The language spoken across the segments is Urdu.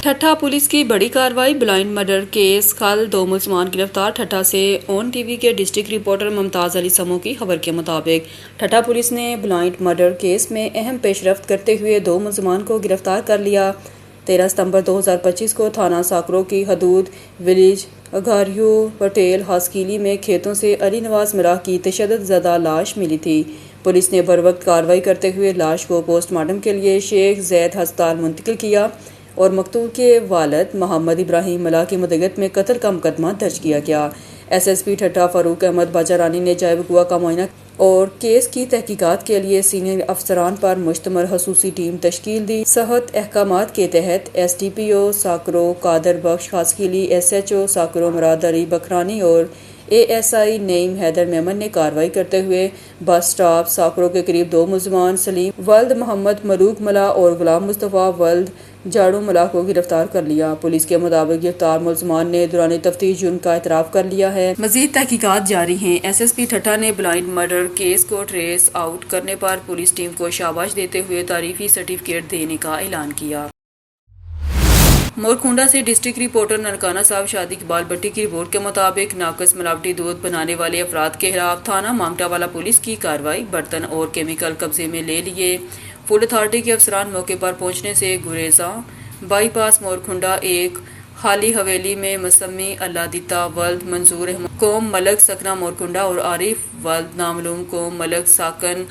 ٹھٹھا پولیس کی بڑی کارروائی، بلائنڈ مرڈر کیس، کل 2 ملزمان گرفتار۔ ٹھٹھا سے اون ٹی وی کے ڈسٹرکٹ رپورٹر ممتاز علی سمو کی خبر کے مطابق ٹھٹھا پولیس نے بلائنڈ مرڈر کیس میں اہم پیش رفت کرتے ہوئے 2 ملزمان کو گرفتار کر لیا۔ 13 ستمبر 2025 کو تھانہ ساکرو کی حدود ولیج اگاریو پٹیل ہاسکیلی میں کھیتوں سے علی نواز مراح کی تشدد زدہ لاش ملی تھی۔ پولیس نے بروقت کارروائی کرتے ہوئے لاش کو پوسٹ مارٹم کے لیے شیخ زید ہسپتال منتقل کیا اور مقتول کے والد محمد ابراہیم ملا کی مدیریت میں قتل کا مقدمہ درج کیا گیا۔ ایس ایس پی ٹھٹھا فاروق احمد باجا رانی نے جائے وقوع کا معائنہ اور کیس کی تحقیقات کے لیے سینئر افسران پر مشتمل خصوصی ٹیم تشکیل دی۔ صحت احکامات کے تحت ایس ڈی پی او ساکرو قادر بخش ہاسکیلی، ایس ایچ او ساکرو مراد علی بکرانی اور اے ایس آئی نعیم حیدر میمن نے کارروائی کرتے ہوئے بس اسٹاپ ساکرو کے قریب 2 ملزمان سلیم ولد محمد ملوک ملا اور غلام مصطفیٰ ولد جاڑو ملا کو گرفتار کر لیا۔ پولیس کے مطابق گرفتار ملزمان نے دوران تفتیش جرم کا اعتراف کر لیا ہے۔ مزید تحقیقات جاری ہیں۔ ایس ایس پی ٹھٹھا نے بلائنڈ مرڈر کیس کو ٹریس آؤٹ کرنے پر پولیس ٹیم کو شاباش دیتے ہوئے تعریفی سرٹیفکیٹ دینے کا اعلان کیا۔ مورکھونڈا سے ڈسٹرکٹ رپورٹر ننکانہ صاحب شادی اقبال بٹی کی رپورٹ کے مطابق ناقص ملاوٹی دودھ بنانے والے افراد کے خلاف تھانہ مانگٹا والا پولیس کی کارروائی، برتن اور کیمیکل قبضے میں لے لیے۔ فوڈ اتھارٹی کے افسران موقع پر پہنچنے سے گریزاں بائی پاس مورکھونڈا ایک خالی حویلی میں مسمی اللہ دیتا ولد منظور احمد قوم ملک سکنہ مورکھونڈا اور عارف ولد نامعلوم قوم ملک ساکن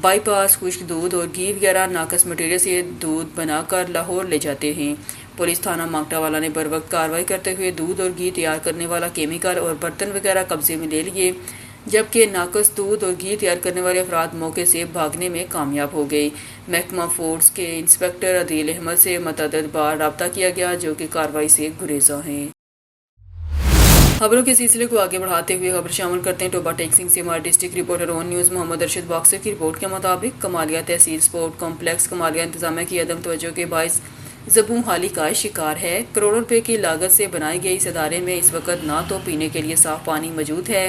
بائی پاس خشک دودھ اور گھی وغیرہ ناقص مٹیریل سے دودھ بنا کر لاہور لے جاتے ہیں۔ پولیس تھانہ مانگٹا والا نے بروقت کارروائی کرتے ہوئے دودھ اور گھی تیار کرنے والا کیمیکل اور برتن وغیرہ قبضے میں لے لیے، جبکہ ناقص دودھ اور گھی تیار کرنے والے افراد موقع سے بھاگنے میں کامیاب ہو گئے۔ محکمہ فوڈز کے انسپکٹر عدیل احمد سے متعدد بار رابطہ کیا گیا، جو کہ کارروائی سے گریزاں ہیں۔ خبروں کے سلسلے کو آگے بڑھاتے ہوئے خبر شامل کرتے ہیں ٹوبا ٹیکنگ سے ہمارے ڈسٹرکٹ رپورٹر اون نیوز محمد ارشد باکسر کی رپورٹ کے مطابق کمالیہ تحصیل سپورٹ کمپلیکس کمالیہ انتظامیہ کی عدم توجہ کے باعث زبوں حالی کا شکار ہے۔ کروڑوں روپے کی لاگت سے بنائی گئی اس ادارے میں اس وقت نہ تو پینے کے لیے صاف پانی موجود ہے،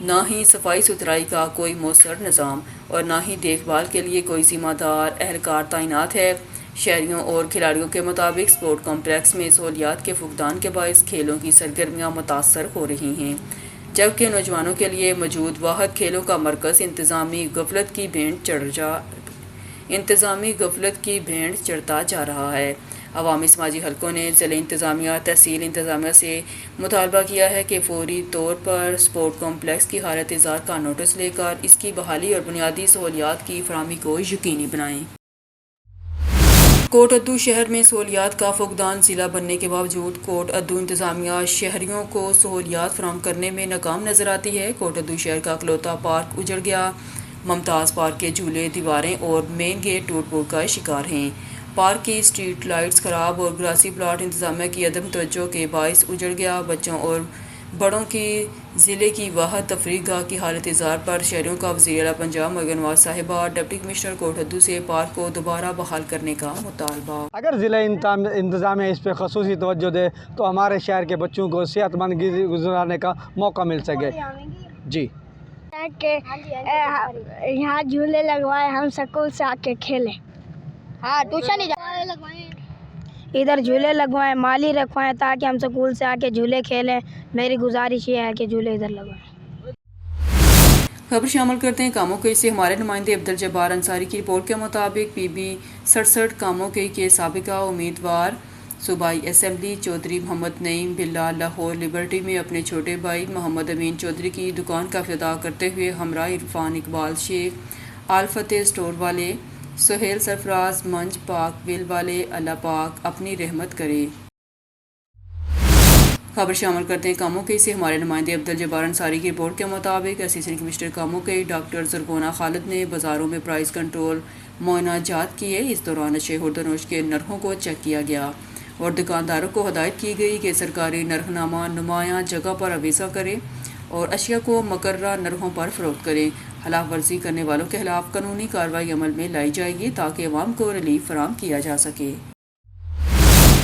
نہ ہی صفائی ستھرائی کا کوئی مؤثر نظام اور نہ ہی دیکھ بھال کے لیے کوئی ذمہ دار اہلکار تعینات ہے۔ شہریوں اور کھلاڑیوں کے مطابق سپورٹ کمپلیکس میں سہولیات کے فقدان کے باعث کھیلوں کی سرگرمیاں متاثر ہو رہی ہیں، جبکہ نوجوانوں کے لیے موجود واحد کھیلوں کا مرکز انتظامی غفلت کی بھینٹ چڑھتا جا رہا ہے۔ عوامی سماجی حلقوں نے ضلع انتظامیہ، تحصیل انتظامیہ سے مطالبہ کیا ہے کہ فوری طور پر سپورٹ کمپلیکس کی حالت ازار کا نوٹس لے کر اس کی بحالی اور بنیادی سہولیات کی فراہمی کو یقینی بنائیں۔ کوٹ ادو شہر میں سہولیات کا فقدان، ضلع بننے کے باوجود کوٹ ادو انتظامیہ شہریوں کو سہولیات فراہم کرنے میں ناکام نظر آتی ہے۔ کوٹ ادو شہر کا اکلوتا پارک اجڑ گیا، ممتاز پارک کے جھولے، دیواریں اور مین گیٹ ٹوٹ پھوٹ کا شکار ہیں۔ پارک کی اسٹریٹ لائٹس خراب اور گراسی پلاٹ انتظامیہ کی عدم توجہ کے باعث اجڑ گیا۔ بچوں اور بڑوں کی ضلع کی واحد تفریح گاہ کی حالت ازار پر شہریوں کا وزیر اعلیٰ پنجاب مریم نواز صاحبہ ڈپٹی کمشنر کوٹ ادو سے پارک کو دوبارہ بحال کرنے کا مطالبہ۔ اگر ضلع انتظامیہ اس پہ خصوصی توجہ دے تو ہمارے شہر کے بچوں کو صحت مند گزارنے کا موقع مل سکے۔ جی کہ یہاں جھولے لگوائے، ہم سکول سے آ کے کھیلیں، ٹیوشن ادھر جھولے لگوائیں، مالی رکھوائیں تاکہ ہم سکول سے آ کے جھولے کھیلیں۔ میری گزارش یہ ہے کہ جھولے ادھر لگوائیں۔ خبر شامل کرتے ہیں کاموں کے سے ہمارے نمائندے عبد الجبار انصاری کی رپورٹ کے مطابق پی بی 67 کاموں کے سابقہ امیدوار صوبائی اسمبلی چودھری محمد نعیم بلّہ لاہور لبرٹی میں اپنے چھوٹے بھائی محمد امین چودھری کی دکان کا افتتاح کرتے ہوئے ہمراہ عرفان اقبال شیخ، آل فتح اسٹور والے، سہیل سرفراز منج پاک ویل والے، اللہ پاک اپنی رحمت کرے۔ خبر شامل کرتے ہیں کاموں کے سے ہمارے نمائندے عبد الجبار انصاری کی رپورٹ کے مطابق اسسٹنٹ کمشنر کاموں کے ڈاکٹر زرگونہ خالد نے بازاروں میں پرائز کنٹرول معائنہ جات کیے۔ اس دوران اشیاء خوردنوش کے نرخوں کو چیک کیا گیا اور دکانداروں کو ہدایت کی گئی کہ سرکاری نرخ نامہ نمایاں جگہ پر آویزاں کریں اور اشیاء کو مقررہ نرخوں پر فروخت کریں۔ خلاف ورزی کرنے والوں کے خلاف قانونی کارروائی عمل میں لائی جائے گی تاکہ عوام کو ریلیف فراہم کیا جا سکے۔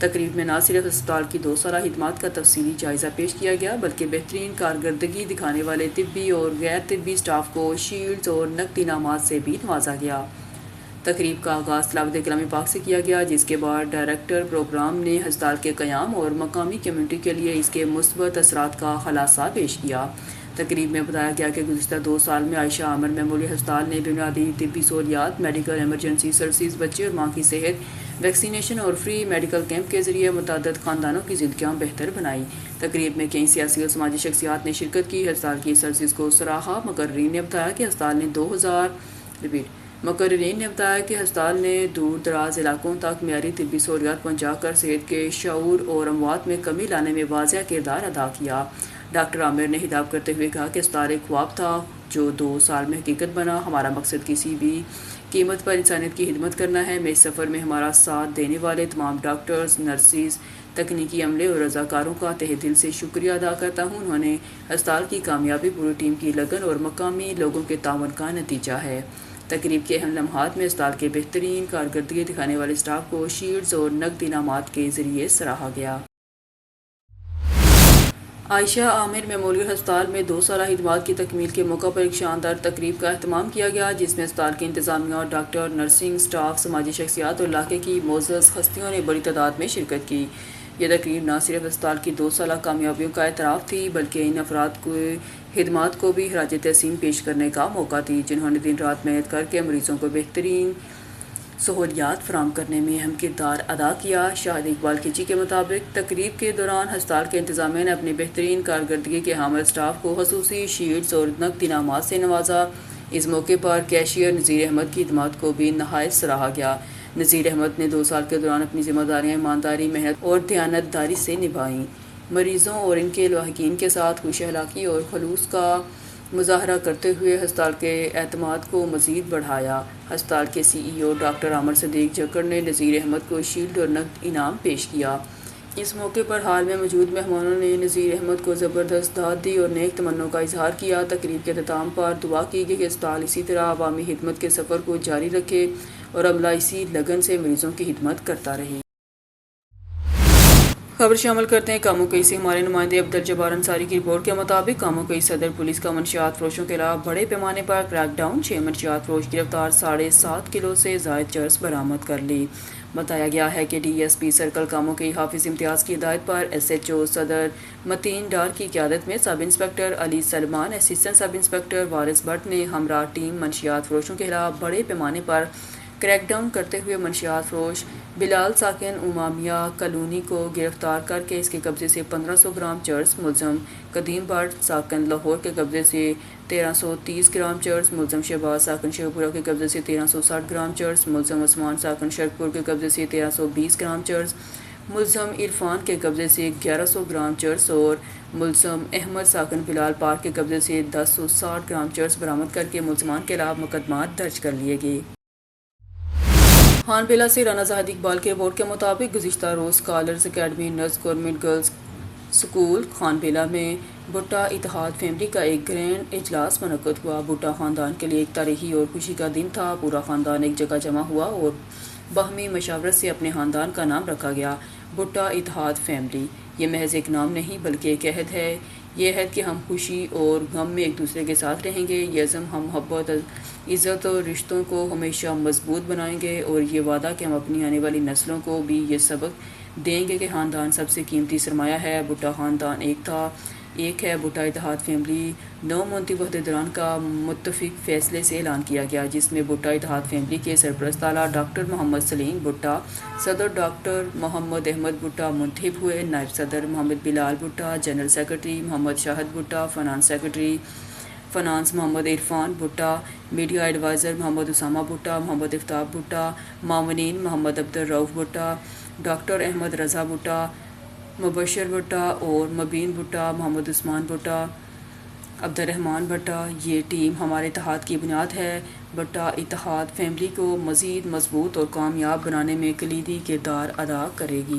تقریب میں نہ صرف اسپتال کی 2 سالہ خدمات کا تفصیلی جائزہ پیش کیا گیا بلکہ بہترین کارکردگی دکھانے والے طبی اور غیر طبی اسٹاف کو شیلڈز اور نقدی انعامات سے بھی نوازا گیا۔ تقریب کا آغاز تلاوت کلام پاک سے کیا گیا، جس کے بعد ڈائریکٹر پروگرام نے ہسپتال کے قیام اور مقامی کمیونٹی کے لیے اس کے مثبت اثرات کا خلاصہ پیش کیا۔ تقریب میں بتایا گیا کہ گزشتہ 2 سال میں عائشہ عامر میموریل ہسپتال نے بنیادی طبی سہولیات، میڈیکل ایمرجنسی سروسز، بچے اور ماں کی صحت، ویکسینیشن اور فری میڈیکل کیمپ کے ذریعے متعدد خاندانوں کی زندگیاں بہتر بنائی۔ تقریب میں کئی سیاسی اور سماجی شخصیات نے شرکت کی۔ ہسپتال کی سروسز کو سراہا۔ مقررین نے بتایا کہ ہسپتال نے دور دراز علاقوں تک معیاری طبی سہولیات پہنچا کر صحت کے شعور اور اموات میں کمی لانے میں واضح کردار ادا کیا۔ ڈاکٹر عامر نے خطاب کرتے ہوئے کہا کہ اسپتال ایک خواب تھا جو 2 سال میں حقیقت بنا۔ ہمارا مقصد کسی بھی قیمت پر انسانیت کی خدمت کرنا ہے۔ میں اس سفر میں ہمارا ساتھ دینے والے تمام ڈاکٹرز، نرسز، تکنیکی عملے اور رضاکاروں کا تہہ دل سے شکریہ ادا کرتا ہوں۔ انہوں نے ہسپتال کی کامیابی پوری ٹیم کی لگن اور مقامی لوگوں کے تعاون کا نتیجہ ہے۔ تقریب کے اہم لمحات میں اسپتال کے بہترین کارکردگی دکھانے والے اسٹاف کو شیلڈز اور نقدی انعامات کے ذریعے سراہا گیا۔ عائشہ عامر میموریل ہسپتال میں 2 سالہ خدمات کی تکمیل کے موقع پر ایک شاندار تقریب کا اہتمام کیا گیا، جس میں اسپتال کی انتظامیہ، ڈاکٹر، نرسنگ اسٹاف، سماجی شخصیات اور علاقے کی معزز ہستیوں نے بڑی تعداد میں شرکت کی۔ یہ تقریب نہ صرف اسپتال کی 2 سالہ کامیابیوں کا اعتراف تھی بلکہ ان افراد کی خدمات کو بھی خراج تحسین پیش کرنے کا موقع تھی جنہوں نے دن رات محنت کر کے مریضوں کو بہترین سہولیات فراہم کرنے میں اہم کردار ادا کیا۔ شاہد اقبال کیچی کے مطابق تقریب کے دوران ہسپتال کے انتظامیہ نے اپنی بہترین کارکردگی کے حامل اسٹاف کو خصوصی شیلڈز اور نقدی انعامات سے نوازا۔ اس موقع پر کیشیئر نذیر احمد کی خدمات کو بھی نہایت سراہا گیا۔ نذیر احمد نے 2 سال کے دوران اپنی ذمہ داریاں ایمانداری، محنت اور دیانت داری سے نبھائیں، مریضوں اور ان کے لاحقین کے ساتھ خوش اخلاقی اور خلوص کا مظاہرہ کرتے ہوئے ہسپتال کے اعتماد کو مزید بڑھایا۔ ہسپتال کے CEO ڈاکٹر عامر صدیق جھکڑ نے نذیر احمد کو شیلڈ اور نقد انعام پیش کیا۔ اس موقع پر حال میں موجود مہمانوں نے نذیر احمد کو زبردست داد دی اور نیک تمنوں کا اظہار کیا۔ تقریب کے اختتام پر دعا کی گئی کہ اسپتال اسی طرح عوامی خدمت کے سفر کو جاری رکھے اور عملہ اسی لگن سے مریضوں کی خدمت کرتا رہے۔ خبر شامل کرتے ہیں کاموں کئی سے ہمارے نمائندے عبدالجبار انصاری کی رپورٹ کے مطابق کاموں کئی صدر پولیس کا منشیات فروشوں کے خلاف بڑے پیمانے پر کریک ڈاؤن، 6 منشیات فروش گرفتار، 7.5 کلو سے زائد چرس برآمد کر لی۔ بتایا گیا ہے کہ DSP سرکل کاموں کئی حافظ امتیاز کی ہدایت پر SHO صدر متین ڈار کی قیادت میں سب انسپکٹر علی سلمان، اسسٹنٹ سب انسپکٹر وارث بٹ نے ہمراہ ٹیم منشیات فروشوں کے خلاف بڑے پیمانے پر کریک ڈاؤن کرتے ہوئے منشیات فروش بلال ساکن امامیہ کالونی کو گرفتار کر کے اس کے قبضے سے 1500 گرام چرس، ملزم قدیم بٹ ساکن لاہور کے قبضے سے 1330 گرام چرس، ملزم شہباز ساکن شیخپورہ کے قبضے سے 1360 گرام چرس، ملزم عثمان ساکن شرکپور کے قبضے سے 1320 گرام چرس، ملزم عرفان کے قبضے سے 1100 گرام چرس اور ملزم احمد ساکن بلال پارک کے قبضے سے 1060 گرام چرس برآمد کر کے ملزمان کے خلاف مقدمات درج کر لیے گئے۔ خان بیلا سے رانا زاہد اقبال کے رپورٹ کے مطابق گزشتہ روز scholars academy nurse government girls school Khan Bela میں بھٹا اتحاد فیملی کا ایک گرینڈ اجلاس منعقد ہوا۔ بھٹا خاندان کے لیے ایک تاریخی اور خوشی کا دن تھا۔ پورا خاندان ایک جگہ جمع ہوا اور باہمی مشاورت سے اپنے خاندان کا نام رکھا گیا، بھٹا اتحاد فیملی۔ یہ محض ایک نام نہیں بلکہ ایک عہد ہے، یہ عہد کہ ہم خوشی اور غم میں ایک دوسرے کے ساتھ رہیں گے، یہ عزم ہم محبت، عزت اور رشتوں کو ہمیشہ مضبوط بنائیں گے، اور یہ وعدہ کہ ہم اپنی آنے والی نسلوں کو بھی یہ سبق دیں گے کہ خاندان سب سے قیمتی سرمایہ ہے۔ بھٹا خاندان ایک ہے۔ بھٹا اتحاد فیملی 9 منتخب عہدیداران کا متفق فیصلے سے اعلان کیا گیا، جس میں بھٹا اتحاد فیملی کے سرپرست اعلیٰ ڈاکٹر محمد سلیم بھٹا، صدر ڈاکٹر محمد احمد بھٹا منتخب ہوئے، نائب صدر محمد بلال بھٹا، جنرل سیکرٹری محمد شاہد بھٹا، فنانس سیکرٹری فنانس محمد عرفان بھٹا، میڈیا ایڈوائزر محمد اسامہ بھٹا، محمد افتاب بھٹا، معاونین محمد عبدالرؤف بھٹا، ڈاکٹر احمد رضا بھٹا، مبشر بھٹا اور مبین بھٹا، محمد عثمان بھٹا، عبدالرحمان بھٹا۔ یہ ٹیم ہمارے اتحاد کی بنیاد ہے۔ بھٹا اتحاد فیملی کو مزید مضبوط اور کامیاب بنانے میں کلیدی کردار ادا کرے گی۔